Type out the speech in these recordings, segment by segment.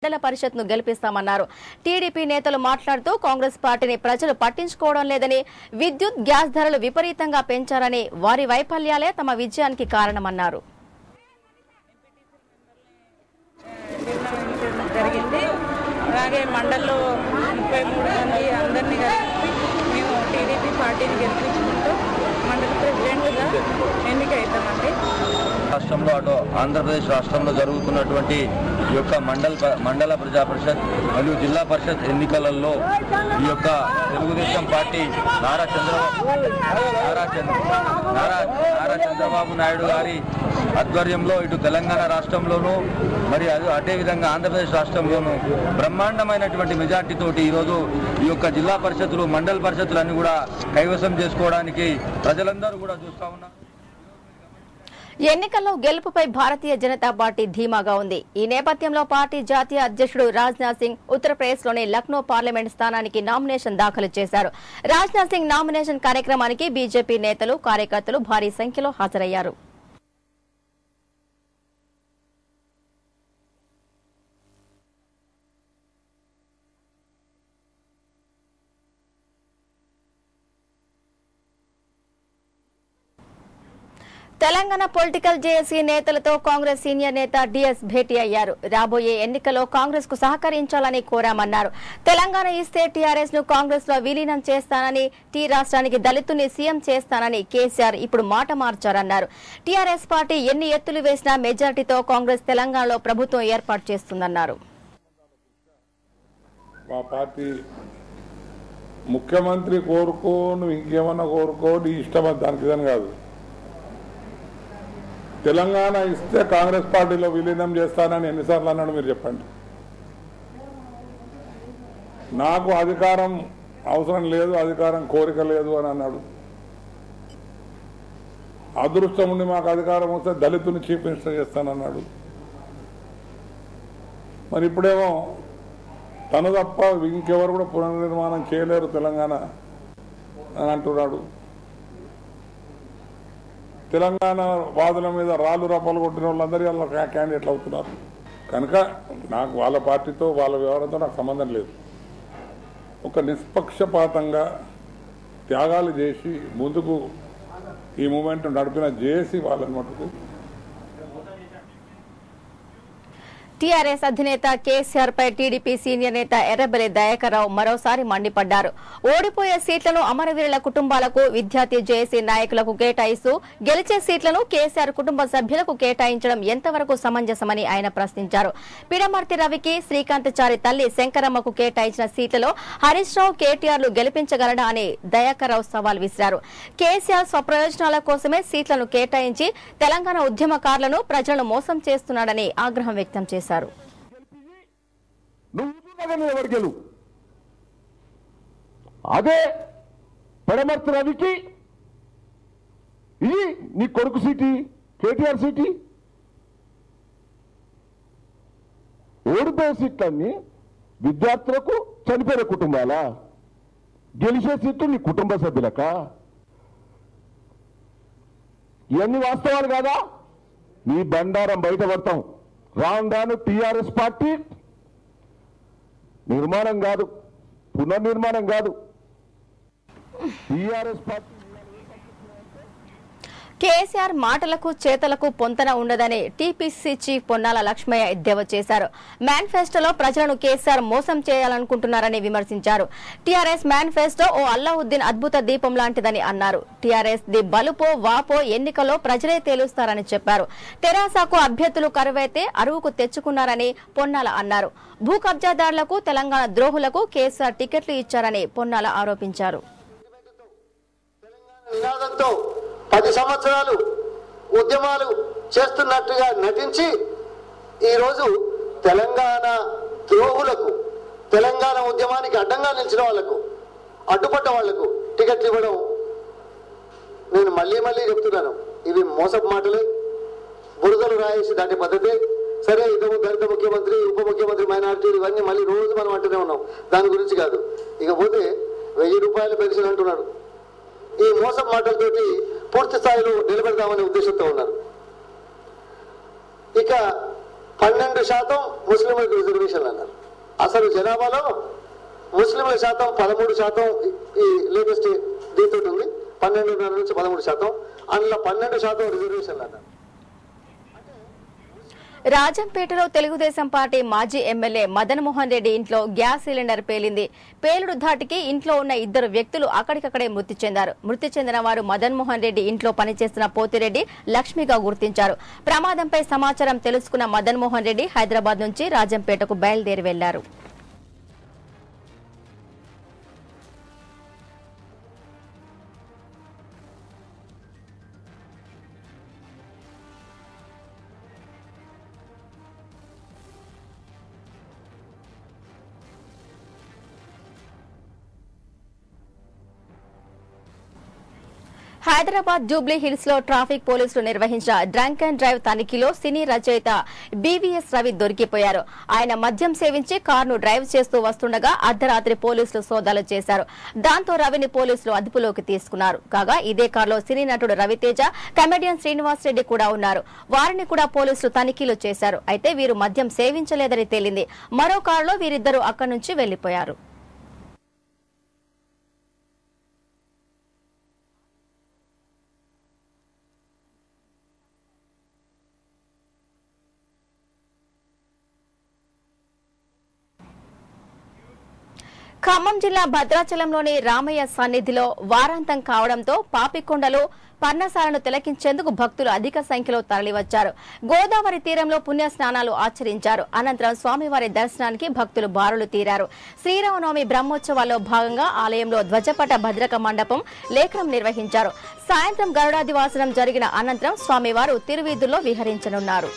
మండల పరిషత్ను గెలిపిస్తామన్నారు. టీడీపీ నేతలు మాట్లాడుతూ కాంగ్రెస్ పార్టీని ప్రజలు పట్టించుకోవడం లేదని, విద్యుత్ గ్యాస్ ధరలు విపరీతంగా పెంచారని, వారి వైఫల్యాలే తమ విజయానికి కారణమన్నారు. అలాగే మండల్లో 33 మంది అందరినీ కలిపి మేము టీడీపీ పార్టీని గెలిపించుకుంటూ మండల ప్రెసిడెంట్గా ఎన్నికవుతామండి. రాష్ట్రంలో అటు ఆంధ్రప్రదేశ్ రాష్ట్రంలో జరుగుతున్నటువంటి ఈ యొక్క మండల ప్రజా పరిషత్ మరియు జిల్లా పరిషత్ ఎన్నికలలో ఈ యొక్క తెలుగుదేశం పార్టీ నారా చంద్రబాబు నాయుడు గారి ఆధ్వర్యంలో ఇటు తెలంగాణ రాష్ట్రంలోనూ మరి అదేవిధంగా ఆంధ్రప్రదేశ్ రాష్ట్రంలోనూ బ్రహ్మాండమైనటువంటి మెజార్టీతోటి ఈరోజు ఈ యొక్క జిల్లా పరిషత్తులు మండల పరిషత్తులన్నీ కూడా కైవసం చేసుకోవడానికి ప్రజలందరూ కూడా చూస్తా ఉన్నారు. ఎన్నికల్లో గెలుపుపై భారతీయ జనతా పార్టీ ధీమాగా ఉంది. ఈ నేపథ్యంలో పార్టీ జాతీయ అధ్యక్షుడు రాజ్నాథ్ సింగ్ ఉత్తరప్రదేశ్లోని లక్నో పార్లమెంట్ స్థానానికి నామినేషన్ దాఖలు చేశారు. రాజ్నాథ్ సింగ్ నామినేషన్ కార్యక్రమానికి బీజేపీ నేతలు, కార్యకర్తలు భారీ సంఖ్యలో హాజరయ్యారు. తెలంగాణ పొలిటికల్ జేఏసీ నేతలతో కాంగ్రెస్ సీనియర్ నేత డిఎస్ భేటీ అయ్యారు. రాబోయే ఎన్నికల్లో కాంగ్రెస్ కు సహకరించాలని కోరామన్నారు. తెలంగాణ ఇస్తే టీఆర్ఎస్ ను కాంగ్రెస్ లో విలీనం చేస్తానని, టీ రాష్ట్రానికి దళితుని సీఎం చేస్తానని కేసీఆర్ ఇప్పుడు మాట మార్చారన్నారు. టీఆర్ఎస్ పార్టీ ఎన్ని ఎత్తులు వేసినా మెజార్టీతో కాంగ్రెస్ తెలంగాణలో ప్రభుత్వం ఏర్పాటు చేస్తుందన్నారు. మా పార్టీ ముఖ్యమంత్రి కోరుకో, నువ్వు ఇంకేమన్నా కోరుకో, నీ ఇష్టం దానికి ఇదని కాదు. తెలంగాణ ఇస్తే కాంగ్రెస్ పార్టీలో విలీనం చేస్తానని ఎన్నిసార్లు అన్నాడు మీరు చెప్పండి. నాకు అధికారం అవసరం లేదు, అధికారం కోరిక లేదు అని అన్నాడు. అదృష్టం ఉండి మాకు అధికారం వస్తే దళితుని చీఫ్ మినిస్టర్ చేస్తానన్నాడు. మరి ఇప్పుడేమో తను తప్ప ఇంకెవరు కూడా పునర్నిర్మాణం చేయలేరు తెలంగాణ అని అంటున్నాడు. తెలంగాణ వాదుల మీద రాళ్ళు రప్పలు కొట్టిన వాళ్ళందరూ వాళ్ళ క్యాండిడేట్లు అవుతున్నారు. కనుక నాకు వాళ్ళ పార్టీతో వాళ్ళ వ్యవహారంతో నాకు సంబంధం లేదు. ఒక నిష్పక్షపాతంగా త్యాగాలు చేసి ముందుకు ఈ మూమెంట్ నడిపిన జేఏసీ వాళ్ళని మటుకు టీఆర్ఎస్ అధినేత కేసీఆర్ పై టీడీపీ సీనియర్ నేత ఎర్రబెల్లి దయాకర్ రావు మరోసారి మండిపడ్డారు. ఓడిపోయే సీట్లను అమరవీరుల కుటుంబాలకు, విద్యార్థి జేఏసీ నాయకులకు కేటాయిస్తూ గెలిచే సీట్లను కేసీఆర్ కుటుంబ సభ్యులకు కేటాయించడం ఎంతవరకు సమంజసమని ఆయన ప్రశ్నించారు. పిడమర్తి రవికి, శ్రీకాంతచారి తల్లి శంకరమ్మకు కేటాయించిన సీట్లలో హరీష్ రావు, కేటీఆర్లు గెలిపించగలడా అని దయాకర్ రావు సవాల్ విసిరారు. కేసీఆర్ స్వప్రయోజనాల కోసమే సీట్లను కేటాయించి తెలంగాణ ఉద్యమకారులను, ప్రజలను మోసం చేస్తున్నాడని ఆగ్రహం వ్యక్తం చేశారు. అదే పెడమర్తి రవికి ఇది నీ కొడుకు సీటి, కేటీఆర్ సీటి. ఓడిపోయే సీట్లన్నీ విద్యార్థులకు, చనిపోయిన కుటుంబాల, గెలిచే సీట్లు నీ కుటుంబ సభ్యులక. ఇవన్నీ వాస్తవాలు కాదా? నీ బండారం బయటపడతాం. రాను టీఆర్ఎస్ పార్టీ నిర్మాణం కాదు, పునర్నిర్మాణం కాదు. టీఆర్ఎస్ పార్టీ కేసీఆర్ మాటలకు, చేతలకు పొంతన ఉండదని టీపీసీ చీఫ్ పొన్నాల లక్ష్మయ్య ఎద్దేవా చేశారు. మేనిఫెస్టోలో ప్రజలను కేసీఆర్ మోసం చేయాలనుకుంటున్నారని విమర్శించారు. టీఆర్ఎస్ మేనిఫెస్టో ఓ అల్లావుద్దీన్ అద్భుత దీపం లాంటిదని అన్నారు. టీఆర్ఎస్ ది బలుపో వాపో ఎన్నికల్లో ప్రజలే తేలుస్తారని చెప్పారు. తెరాసకు అభ్యర్థులు కరువైతే అరువుకు తెచ్చుకున్నారని పొన్నాల అన్నారు. భూ కబ్జాదారులకు, తెలంగాణ ద్రోహులకు కేసీఆర్ టికెట్లు ఇచ్చారని పొన్నాల ఆరోపించారు. 10 సంవత్సరాలు ఉద్యమాలు చేస్తున్నట్టుగా నటించి ఈరోజు తెలంగాణ ద్రోహులకు, తెలంగాణ ఉద్యమానికి అడ్డంగా నిలిచిన వాళ్లకు, అడ్డుపడ్డ వాళ్లకు టికెట్లు ఇవ్వడం, నేను మళ్ళీ చెప్తున్నాను, ఇవి మోసపు మాటలే, బురదలు రాయేసి దాటి పద్ధతే. సరే, ఇంతకు దళిత ముఖ్యమంత్రి, ఉప ముఖ్యమంత్రి, మైనారిటీలు ఇవన్నీ మళ్ళీ రోజు మనం అంటూనే ఉన్నాం. దాని గురించి కాదు. ఇకపోతే 1000 రూపాయలు పెన్షన్ అంటున్నాడు. ఈ మోసం మాటలతోటి పూర్తి స్థాయిలో నిలబెడదామనే ఉద్దేశంతో ఉన్నారు. ఇక 12% ముస్లింలకు రిజర్వేషన్లు అన్నారు. అసలు జనాభాలో ముస్లింల శాతం 13%. ఈ లేటెస్ట్ దీంతో ఉంది 12.5 నుంచి 13%. అందులో 12% రిజర్వేషన్లు అన్నారు. రాజంపేటలో తెలుగుదేశం పార్టీ మాజీ ఎమ్మెల్యే మదన్ మోహన్ రెడ్డి ఇంట్లో గ్యాస్ సిలిండర్ పేలింది. పేలుడు ధాటికి ఇంట్లో ఉన్న 2 వ్యక్తులు అక్కడికక్కడే మృతి చెందారు. మృతి చెందిన వారు మదన్ మోహన్ రెడ్డి ఇంట్లో పనిచేస్తున్న పోతిరెడ్డి, లక్ష్మిగా గుర్తించారు. ప్రమాదంపై సమాచారం తెలుసుకున్న మదన్ మోహన్ రెడ్డి హైదరాబాద్ నుంచి రాజంపేటకు బయలుదేరి వెళ్లారు. హైదరాబాద్ జూబ్లీ హిల్స్ లో ట్రాఫిక్ పోలీసులు నిర్వహించిన డ్రంక్ అండ్ డ్రైవ్ తనిఖీలో సినీ రచయిత బీవీఎస్ రవి దొరికిపోయారు. ఆయన మద్యం సేవించి కారును డ్రైవ్ చేస్తూ వస్తుండగా అర్ధరాత్రి పోలీసులు సోదాలు చేశారు. దాంతో రవిని పోలీసులు అదుపులోకి తీసుకున్నారు. కాగా ఇదే కారులో సినీ నటుడు రవితేజ, కమెడియన్ శ్రీనివాస్ రెడ్డి కూడా ఉన్నారు. వారిని కూడా పోలీసులు తనిఖీలు చేశారు. అయితే వీరు మద్యం సేవించలేదని తేలింది. మరో కారులో వీరిద్దరూ అక్కడి నుంచి వెళ్లిపోయారు. ఖమ్మం జిల్లా భద్రాచలంలోని రామయ్య సన్నిధిలో వారాంతం కావడంతో పాపికొండలో పర్ణశాలను తిలకించేందుకు భక్తులు అధిక సంఖ్యలో తరలివచ్చారు. గోదావరి తీరంలో పుణ్య స్నానాలు ఆచరించారు. అనంతరం స్వామివారి దర్శనానికి భక్తులు బారులు తీరారు. శ్రీరామనవమి బ్రహ్మోత్సవాల్లో భాగంగా ఆలయంలో ధ్వజపట భద్రక మండపం లేఖనం నిర్వహించారు. సాయంత్రం గరుడాదివాసనం జరిగిన అనంతరం స్వామివారు తిరువీధుల్లో విహరించనున్నారు.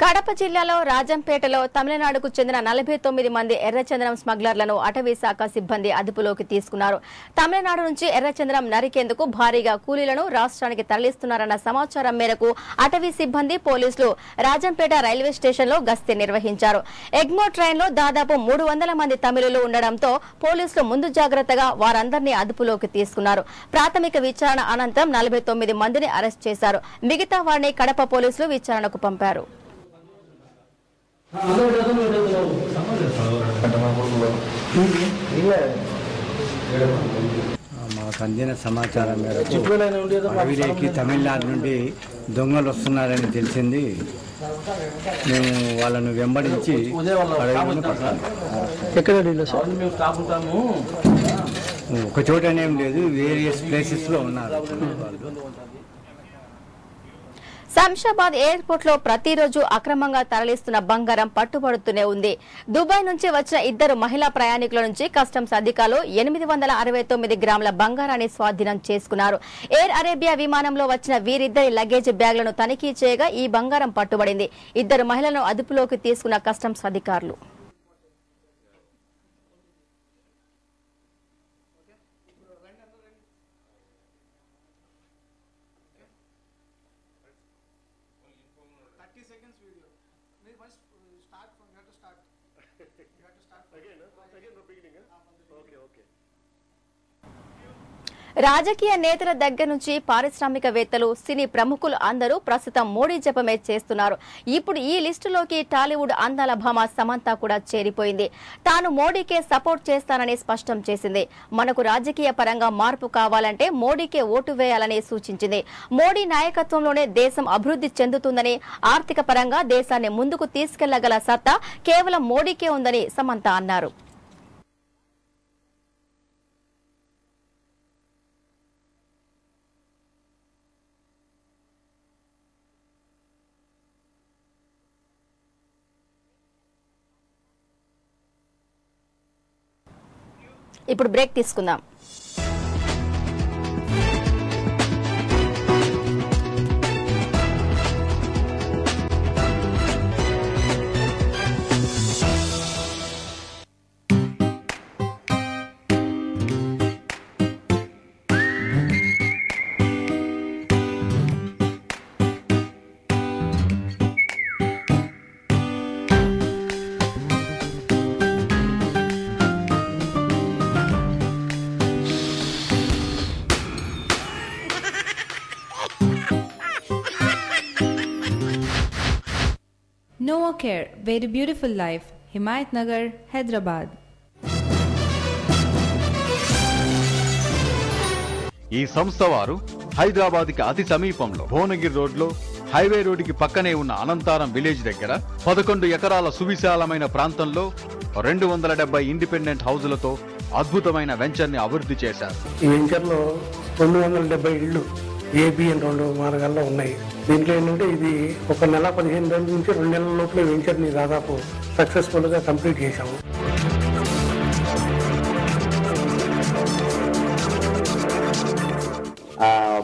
కడప జిల్లాలో రాజంపేటలో తమిళనాడుకు చెందిన 49 మంది ఎర్రచందనం స్మగ్లర్లను అటవీ శాఖ సిబ్బంది అదుపులోకి తీసుకున్నారు. తమిళనాడు నుంచి ఎర్రచందనం నరికేందుకు భారీగా కూలీలను రాష్ట్రానికి తరలిస్తున్నారన్న సమాచారం మేరకు అటవీ సిబ్బంది, పోలీసులు రాజంపేట రైల్వే స్టేషన్లో గస్తీ నిర్వహించారు. ఎగ్మో ట్రైన్లో దాదాపు 300 మంది తమిళులు ఉండడంతో పోలీసులు ముందు జాగ్రత్తగా వారందరినీ అదుపులోకి తీసుకున్నారు. ప్రాథమిక విచారణ అనంతరం 49 మందిని అరెస్ట్ చేశారు. మిగతా వారిని కడప పోలీసులు విచారణకు పంపారు. మాకు అందిన సమాచారం మేరకు అడవిలోకి తమిళనాడు నుండి దొంగలు వస్తున్నారని తెలిసింది. మేము వాళ్ళను వెంబడించి ఒక చోటనేం లేదు, వేరియస్ ప్లేసెస్ లో ఉన్నారు. శంషాబాద్ ఎయిర్పోర్ట్ లో ప్రతిరోజు అక్రమంగా తరలిస్తున్న బంగారం పట్టుబడుతూనే ఉంది. దుబాయ్ నుంచి వచ్చిన 2 మహిళా ప్రయాణికుల నుంచి కస్టమ్స్ అధికారులు 869 గ్రాముల బంగారాన్ని స్వాధీనం చేసుకున్నారు. ఎయిర్ అరేబియా విమానంలో వచ్చిన వీరిద్దరి లగేజ్ బ్యాగ్లను తనిఖీ చేయగా ఈ బంగారం పట్టుబడింది. 2 మహిళలను అదుపులోకి తీసుకున్న కస్టమ్స్ అధికారులు. రాజకీయ నేతల దగ్గర నుంచి పారిశ్రామికవేత్తలు, సినీ ప్రముఖులు అందరూ ప్రస్తుతం మోడీ జపమే చేస్తున్నారు. ఇప్పుడు ఈ లిస్టులోకి టాలీవుడ్ అందాల భామ సమంత కూడా చేరిపోయింది. తాను మోడీకే సపోర్ట్ చేస్తానని స్పష్టం చేసింది. మనకు రాజకీయ పరంగా మార్పు కావాలంటే మోడీకే ఓటు వేయాలని సూచించింది. మోడీ నాయకత్వంలోనే దేశం అభివృద్ధి చెందుతుందని, ఆర్థిక పరంగా దేశాన్ని ముందుకు తీసుకెళ్లగల సత్తా కేవలం మోడీకే ఉందని సమంత అన్నారు. ఇప్పుడు బ్రేక్ తీసుకుందాం. Innova Care, very beautiful life. Himayat Nagar, Hyderabad. ఈ సంస్థ వారు హైదరాబాద్కి అతి సమీపంలో భువనగిరి రోడ్లో హైవే రోడ్డుకి పక్కనే ఉన్న అనంతారం విలేజ్ దగ్గర 11 ఎకరాల సువిశాలమైన ప్రాంతంలో 270 ఇండిపెండెంట్ హౌజులతో అద్భుతమైన వెంచర్ ని అభివృద్ధి చేశారు. ఈ వెంచర్ లో 270 ఇళ్లు ఏబిఎన్ 2 మార్గాల్లో ఉన్నాయి. దీంట్లో ఏంటంటే ఇది 1 నెల 15 రోజుల నుంచి 2 నెలల లోపల వెంచర్ ని దాదాపు సక్సెస్ఫుల్ గా కంప్లీట్ చేశాము.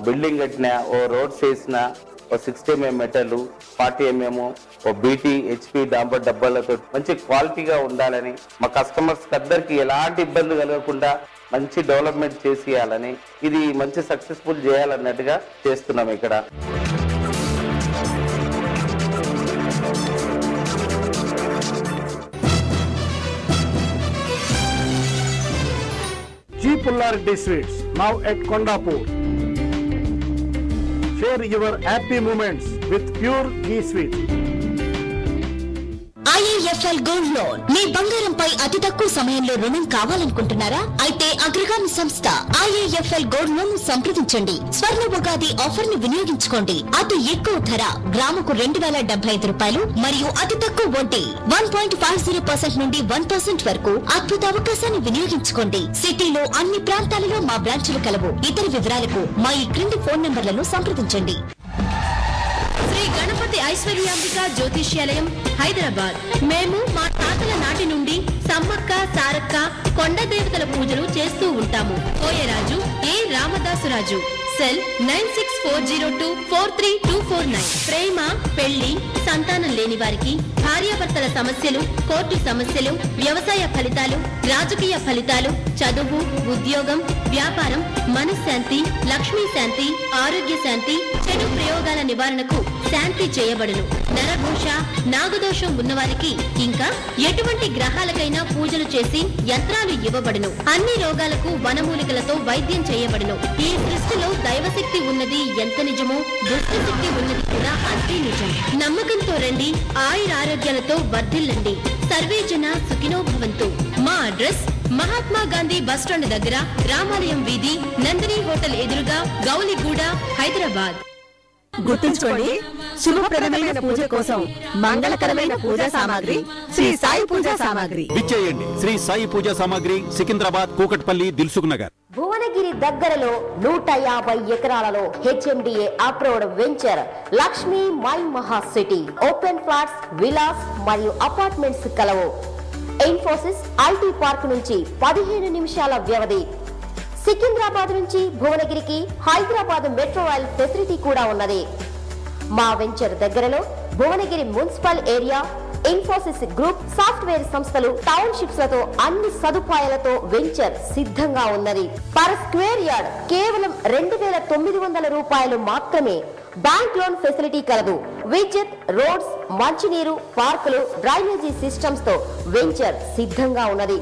బిల్డింగ్ కట్టిన ఓ రోడ్స్ వేసిన ఓ 60 mm మెటల్ 40 mm ఓ బీటీ హెచ్పి డాంబర్ డబ్బాలతో మంచి క్వాలిటీగా ఉండాలని మా కస్టమర్స్ అందరికి ఎలాంటి ఇబ్బంది కలగకుండా మంచి డెవలప్మెంట్ చేసేయాలని ఇది మంచి సక్సెస్ఫుల్ చేయాలన్నట్టుగా చేస్తున్నాం. ఇక్కడ G. Pullarity Sweets, now at Kondapur. Share your happy moments with pure ghee sweets. IIFL Gold Loan మీ బంగారంపై అతి తక్కువ సమయంలో రుణం కావాలనుకుంటున్నారా? అయితే అగ్రగామి సంస్థ IIFL Gold Loan సంప్రదించండి. స్వర్ణ ఉగాది ఆఫర్ ని వినియోగించుకోండి. అతి ఎక్కువ ధర గ్రాముకు 2075 రూపాయలు మరియు అతి తక్కువ వడ్డీ 1.50% నుండి 1% వరకు అద్భుత అవకాశాన్ని వినియోగించుకోండి. సిటీలో అన్ని ప్రాంతాలలో మా బ్రాంచులు కలవు. ఇతర వివరాలకు మా ఈ క్రింది ఫోన్ నంబర్లను సంప్రదించండి. శ్రీ గణపతి ఐశ్వర్యాంబిక జ్యోతిష్యాలయం, హైదరాబాద్. మేము మా తాతల నాటి నుండి సమ్మక్క సారక్క కొండ దేవతల పూజలు చేస్తూ ఉంటాము. కోయరాజు ఏ రామదాసురాజు. సెల్ 9640243249. ప్రేమ, పెళ్లి, సంతానం లేని వారికి, భార్యాభర్తల సమస్యలు, కోర్టు సమస్యలు, వ్యవసాయ ఫలితాలు, రాజకీయ ఫలితాలు, చదువు, ఉద్యోగం, వ్యాపారం, మనశ్శాంతి, లక్ష్మీ శాంతి, ఆరోగ్య శాంతి, చెడు ప్రయోగాల నివారణకు శాంతి చేయబడును. నరఘోష, నాగదోషం ఉన్నవారికి ఇంకా ఎటువంటి గ్రహాలకైనా పూజలు చేసి యంత్రాలు ఇవ్వబడును. అన్ని రోగాలకు వనమూలికలతో వైద్యం చేయబడును. ఈ సృష్టిలో దైవశక్తి ఉన్నది ఎంత నిజమో దుష్టశక్తి ఉన్నది కూడా అంతే నిజం. నమ్మకంతో రండి, ఆయురారోగ్యాలతో వర్ధిల్లండి. సర్వే జన సుఖినో భవంతు. మా అడ్రస్ మహాత్మా గాంధీ బస్టాండ్ దగ్గర, రామాలయం వీధి, నందిని హోటల్ ఎదురుగా, గౌలిగూడ, హైదరాబాద్. గుర్తుంచుకోండి, శుభప్రదమైన పూజ కోసం మంగళకరమైన పూజా సామాగ్రి శ్రీ సాయి పూజా సామాగ్రి విచ్చేయండి. శ్రీ సాయి పూజా సామాగ్రి, సికింద్రాబాద్, కూకట్పల్లి, దిల్సుఖ్ నగర్. భువనగిరి దగ్గరలో 150 ఎకరాలలో HMDA approved venture Lakshmi my మహా సిటీ. ఓపెన్ ఫ్లాట్స్, విలాస్ మరియు అపార్ట్మెంట్స్ కలవు. ఇన్ఫోసిస్ ఐటీ పార్క్ నుంచి 15 నిమిషాల వ్యవధి. సికింద్రాబాద్ నుంచి భువనగిరికి హైదరాబాద్ మెట్రో రైల్ ఫెసిలిటీ కూడా ఉన్నది. మా వెంచర్ దగ్గరలో Bhuvanagiri municipal area, Infosys group software సంస్థలు, టౌన్షిప్స్ లతో అన్ని సదుపాయాలతో వెంచర్ సిద్ధంగా ఉన్నది. పర్ స్క్వేర్ యార్డ్ కేవలం 2900 రూపాయలు మాత్రమే. బ్యాంక్ లోన్ ఫెసిలిటీ కలదు. విద్యుత్, రోడ్స్, మంచినీరు, పార్కులు, డ్రైనేజీ సిస్టమ్స్ తో వెంచర్ సిద్ధంగా ఉన్నది.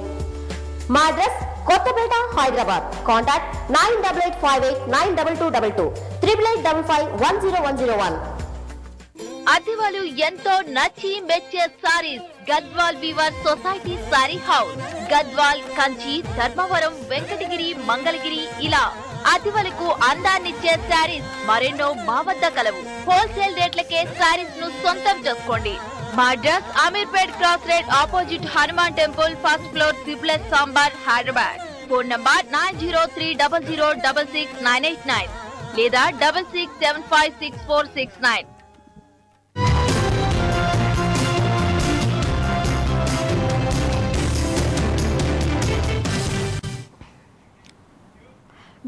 మా అడ్రస్ కొత్తపేట, హైదరాబాద్. కాంటాక్ట్ 9858922222 8855510101. అతివలు ఎంతో నచ్చి మెచ్చే saris Gadwal weaver society sari house. Gadwal, Kanchi, Dharmavaram, Venkatagiri, Mangalagiri ఇలా అతివలకు అందాన్నిచ్చే సారీస్ మరెన్నో మా వద్ద కలవు. హోల్సేల్ రేట్లకే సారీస్ ను సొంతం చేసుకోండి. మా address Ameerpet cross road opposite Hanuman temple, first floor, triple sambar, Hyderabad. Phone number 903000666989 లేదా 66756469.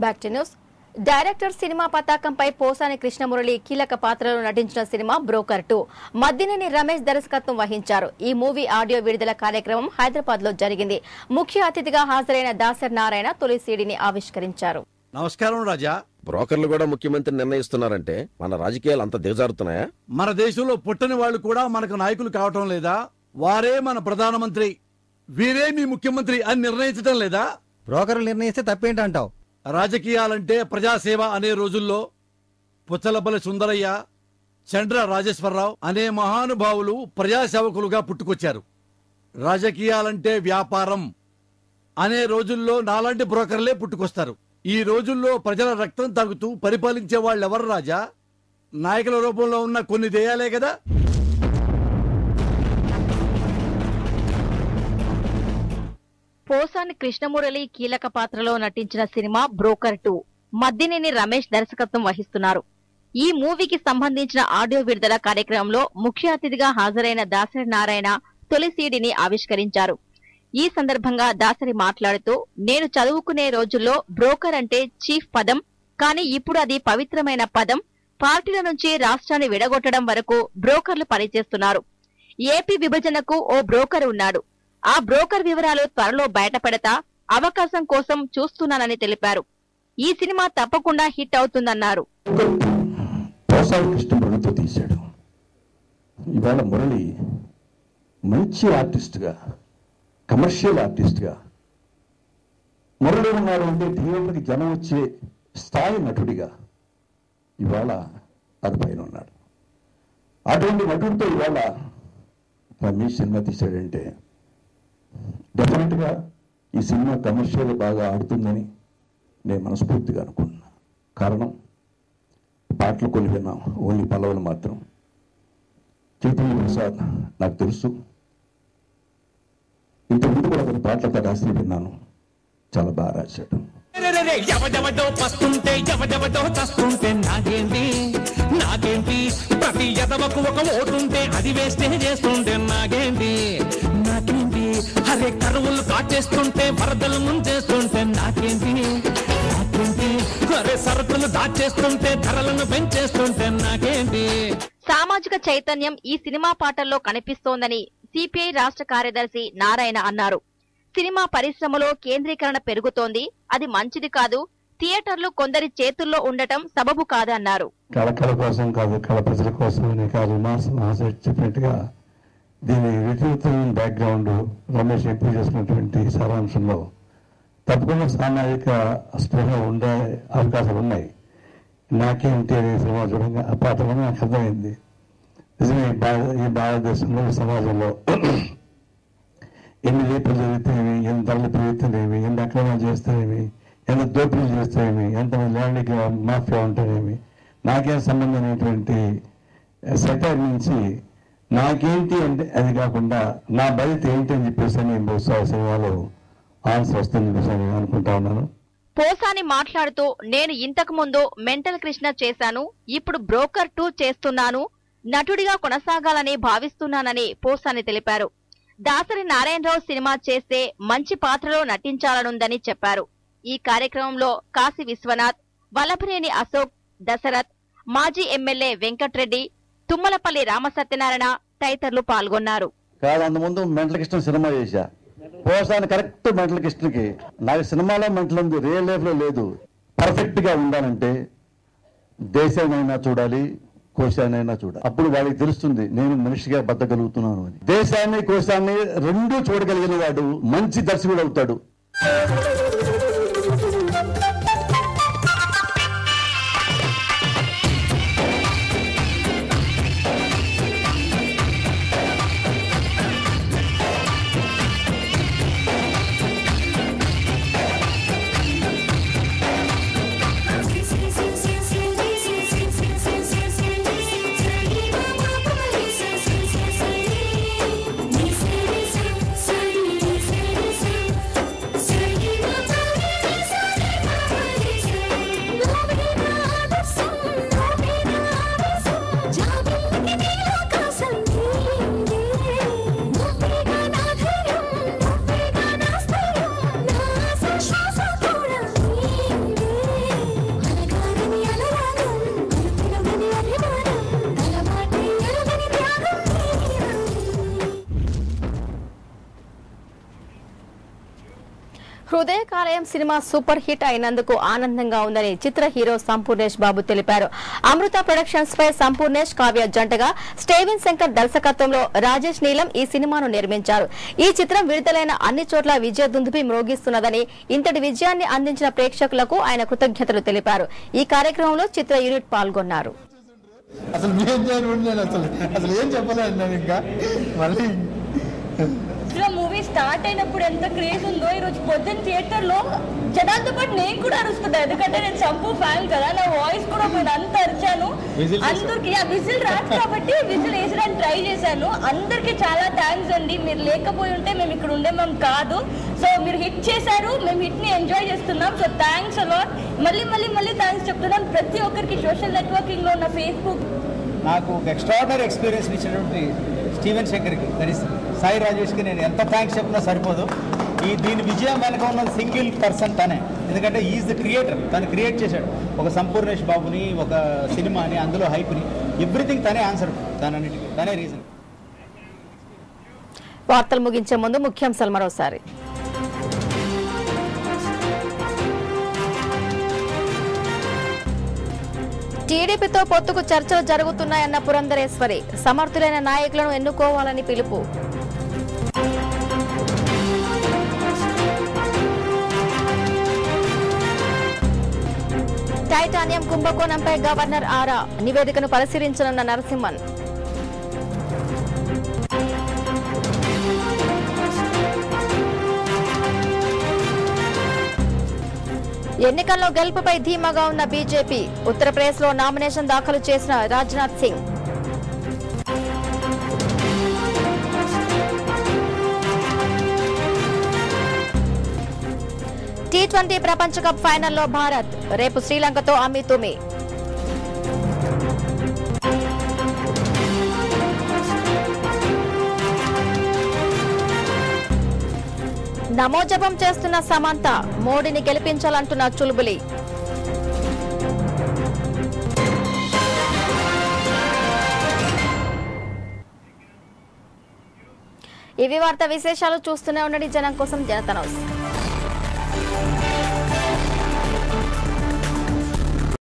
Back to news. Director cinema పతాకంపై పోసాని కృష్ణమురళి కీలక పాత్రలో నటించిన సినిమా బ్రోకర్ 2 మద్దినేని రమేష్ దర్శకత్వం వహించారు. ఈ మూవీ ఆడియో విడుదల కార్యక్రమం హైదరాబాద్ లో జరిగింది. ముఖ్య అతిథిగా హాజరైన దాసరి నారాయణ తొలి సీడీని ఆవిష్కరించారు. నమస్కారం రాజా. బ్రోకర్లు కూడా ముఖ్యమంత్రి నిర్ణయిస్తున్నారంటే మన రాజకీయాలు అంత దిగజారుతున్నాయా? మన దేశంలో పుట్టని వాళ్ళు కూడా మనకు నాయకులు కావటం లేదా? వారే మన ప్రధానమంత్రి, వీరే మీ ముఖ్యమంత్రి అని నిర్ణయించడం లేదా? బ్రోకర్లు నిర్ణయిస్తే తప్పేంటంటావు? రాజకీయాలంటే ప్రజాసేవ అనే రోజుల్లో పుచ్చలపల్లి సుందరయ్య, చండ్ర రాజేశ్వరరావు అనే మహానుభావులు ప్రజాసేవకులుగా పుట్టుకొచ్చారు. రాజకీయాలంటే వ్యాపారం అనే రోజుల్లో నాలాంటి బ్రోకర్లే పుట్టుకొస్తారు. ఈ రోజుల్లో ప్రజల రక్తం తాగుతూ పరిపాలించే వాళ్ళెవరు రాజా? నాయకుల రూపంలో ఉన్న కొన్ని దేయాలే కదా. పోసాని కృష్ణమురళి కీలక పాత్రలో నటించిన సినిమా బ్రోకర్ 2 మద్దినేని రమేష్ దర్శకత్వం వహిస్తున్నారు. ఈ మూవీకి సంబంధించిన ఆడియో విడుదల కార్యక్రమంలో ముఖ్య అతిథిగా హాజరైన దాసరి నారాయణ తొలి సీడీని ఆవిష్కరించారు. ఈ సందర్భంగా దాసరి మాట్లాడుతూ, నేను చదువుకునే రోజుల్లో బ్రోకర్ అంటే చీఫ్ పదం, కానీ ఇప్పుడు అది పవిత్రమైన పదం. పార్టీల నుంచి రాష్ట్రాన్ని విడగొట్టడం వరకు బ్రోకర్లు పనిచేస్తున్నారు. ఏపీ విభజనకు ఓ బ్రోకర్ ఉన్నాడు. ఆ బ్రోకర్ వివరాలు త్వరలో బయటపెడతా, అవకాశం కోసం చూస్తున్నానని తెలిపారు. ఈ సినిమా తప్పకుండా హిట్ అవుతుందన్నారు. కృష్ణమురళితో తీశాడు. ఇవాళ మురళి మంచి ఆర్టిస్ట్గా, కమర్షియల్ ఆర్టిస్ట్గా మురళి ఉన్నాడు అంటే థియేటర్కి జనం వచ్చే స్థాయి నటుడిగా ఇవాళ అది పైన ఉన్నాడు. అటువంటి నటుడితో ఇవాళ రమేష్ సినిమా తీశాడంటే డెఫినెట్గా ఈ సినిమా కమర్షియల్ బాగా ఆడుతుందని నేను మనస్ఫూర్తిగా అనుకుంటున్నా. కారణం పాటలు కొన్ని విన్నాం, ఓన్లీ పల్లవులు మాత్రం. చైతన్య ప్రసాద్ నాకు తెలుసు, ఇంతకుముందు కూడా కొన్ని పాటలతో రాసి విన్నాను, చాలా బాగా రాశాడు. ఎవడెవడో పస్తుంటే ఎవడెవడో చస్తుంటే నాకేంటి నాకేంటి, ప్రతి ఎదవకు ఒక ఓటుంటే అది వేస్తే చేస్తుంటే నాకేంటి నాకేంటి, అరే కరువులు కాటేస్తుంటే వరదలు ముంచేస్తుంటే నాకేంటి నాకేంటి, అరే సరుకులు దాచేస్తుంటే ధరలను పెంచేస్తుంటే నాకేంటి. సామాజిక చైతన్యం ఈ సినిమా పాటల్లో కనిపిస్తోందని సిపిఐ రాష్ట్ర కార్యదర్శి నారాయణ అన్నారు. సినిమా పరిశ్రమలో కేంద్రీకరణ పెరుగుతోంది, అది మంచిది కాదు. థియేటర్లు కొందరి చేతుల్లో ఉండటం సబబు కాదన్నారు. కళ కోసం కాదు, కళ ప్రజల కోసం అనే కాదు. చెప్పినట్టుగా దీని రిటర్న్ బ్యాక్గ్రౌండ్ రమేష్ ఎంపిక చేసినటువంటి సారాంశంలో తప్పకుండా సామాజిక స్పృహ ఉండే అవకాశాలు ఉన్నాయి. నాకేంటి అనే సినిమా చూడంగా ఆ పాటలో నాకు అర్థమైంది. నిజమే, ఈ భారతదేశంలో ఈ సమాజంలో ఎన్ని రేపులు జరుగుతాయేమి, ఎన్ని ధరలు పెరుగుతాయేమి, ఎన్ని అక్రమాలు చేస్తాయేమి, ఎంత దోపిడీలు చేస్తాయేమి, ఎంతమంది ల్యాండ్ మాఫియా ఉంటాయేమి, నాకేం సంబంధం అనేటువంటి సెటైర్ నుంచి నాకేంటి అంటే అది కాకుండా నా బయట ఏంటి అని చెప్పేసి నేను బహుశా సినిమాలో ఆన్సర్ వస్తుంది నేను అనుకుంటా ఉన్నాను. పోసాని మాట్లాడుతూ, నేను ఇంతకు ముందు మెంటల్ కృష్ణ చేశాను, ఇప్పుడు బ్రోకర్ 2 చేస్తున్నాను, నటుడిగా కొనసాగాలని భావిస్తున్నానని పోసాని తెలిపారు. దాసరి నారాయణరావు సినిమా చేస్తే మంచి పాత్రలో నటించాలనుందని చెప్పారు. ఈ కార్యక్రమంలో కాశీ విశ్వనాథ్, వల్లభనేని అశోక్, దశరథ్, మాజీ ఎమ్మెల్యే వెంకట్రెడ్డి, తుమ్మలపల్లి రామసత్యనారాయణ తదితరులు పాల్గొన్నారు. కాదు, అంతకుముందు మెంటల్ కృష్ణ సినిమా చేశా. పోసాని కరెక్ట్ మెంటల్ కృష్ణకి. నాకు సినిమాలో మెంటల్ ఉంది, రియల్ లైఫ్ లో లేదు. పర్ఫెక్ట్ గా ఉండాలంటే దేశాన్నైనా చూడాలి, కోశాన్నైనా చూడాలి. అప్పుడు వాడికి తెలుస్తుంది నేను మనిషిగా బతకగలుగుతున్నాను అని. దేశాన్ని కోశాన్ని రెండూ చూడగలిగిన వాడు మంచి దర్శకుడు అవుతాడు. హృదయకాలయం సినిమా సూపర్ హిట్ అయినందుకు ఆనందంగా ఉందని చిత్ర హీరో సంపూర్ణేష్ బాబు తెలిపారు. అమృత ప్రొడక్షన్స్ పై సంపూర్ణేష్ కావ్య జంటగా స్టేవెన్ శంకర్ దర్శకత్వంలో రాజేష్ నీలం ఈ సినిమాను నిర్మించారు. ఈ చిత్రం విడుదలైన అన్ని చోట్ల విజయదుందుభి మ్రోగిస్తున్నదని, ఇంతటి విజయాన్ని అందించిన ప్రేక్షకులకు ఆయన కృతజ్ఞతలు తెలిపారు. ఈ కార్యక్రమంలో చిత్ర యూనిట్ పాల్గొన్నారు. అసలు మీ ఎంజాయ్మెంట్ నేను అసలు ఏం చెప్పలేను నేను ఇంకా మళ్ళీ మూవీ స్టార్ట్ అయినప్పుడు ఎంత క్రేజ్ ఉందో ఈరోజు పొద్దున్న థియేటర్ లో జనాలతో పాటు నేను కూడా అరుస్తున్నా, ఎందుకంటే నేను చంపు ఫ్యాన్ కదా, నా వాయిస్ కూడా పోయింది, అంత అరిచాను. అందరికి ఆ విజిల్ రాదు కాబట్టి విజిల్ వేసడానికి ట్రై చేశాను. అందరికి చాలా థ్యాంక్స్ అండి, మీరు లేకపోయి ఉంటే మేము ఇక్కడ ఉండేమేం కాదు. సో మీరు హిట్ చేశారు, మేము హిట్ ని ఎంజాయ్ చేస్తున్నాం. So thanks a lot. మళ్ళీ థ్యాంక్స్ చెప్తున్నాను ప్రతి ఒక్కరికి. సోషల్ నెట్వర్కింగ్ లో ఉన్న ఫేస్బుక్ నాకు ఒక ఎక్స్ట్రాడినరీ ఎక్స్పీరియన్స్ ఇచ్చినటువంటి స్టీవెన్ శంకర్కి, సాయి రాజేష్కి నేను ఎంత థ్యాంక్స్ చెప్పినా సరిపోదు. దీని విజయం వెనక ఉన్న సింగిల్ పర్సన్ తనే, ఎందుకంటే ఈజ్ ద క్రియేటర్. తను క్రియేట్ చేశాడు ఒక సంపూర్ణేష్ బాబుని, ఒక సినిమాని, అందులో హైప్ని, ఎవ్రీథింగ్ తనే ఆన్సర్, తనన్నిటికీ తనే రీజన్. వార్తలు ముగించే ముందు ముఖ్యాంశాలు మరోసారి. టీడీపీతో పొత్తుకు చర్చలు జరుగుతున్నాయన్న పురంధరేశ్వరి, సమర్థులైన నాయకులను ఎన్నుకోవాలని పిలుపు. టైటానియం కుంభకోణంపై గవర్నర్ ఆరా, నివేదికను పరిశీలించనున్న నరసింహన్. ఎన్నికల్లో గెలుపుపై ధీమాగా ఉన్న బీజేపీ, ఉత్తరప్రదేశ్లో నామినేషన్ దాఖలు చేసిన రాజ్నాథ్ సింగ్. టీ20 ప్రపంచ కప్ ఫైనల్లో భారత్, రేపు శ్రీలంకతో అమీతుమి. నమోజపం చేస్తున్న సమంత, మోడీని గెలిపించాలంటున్న చులుబులి. ఇవి వార్తా విశేషాలు. చూస్తూనే ఉండండి జనం కోసం జనతా న్యూస్.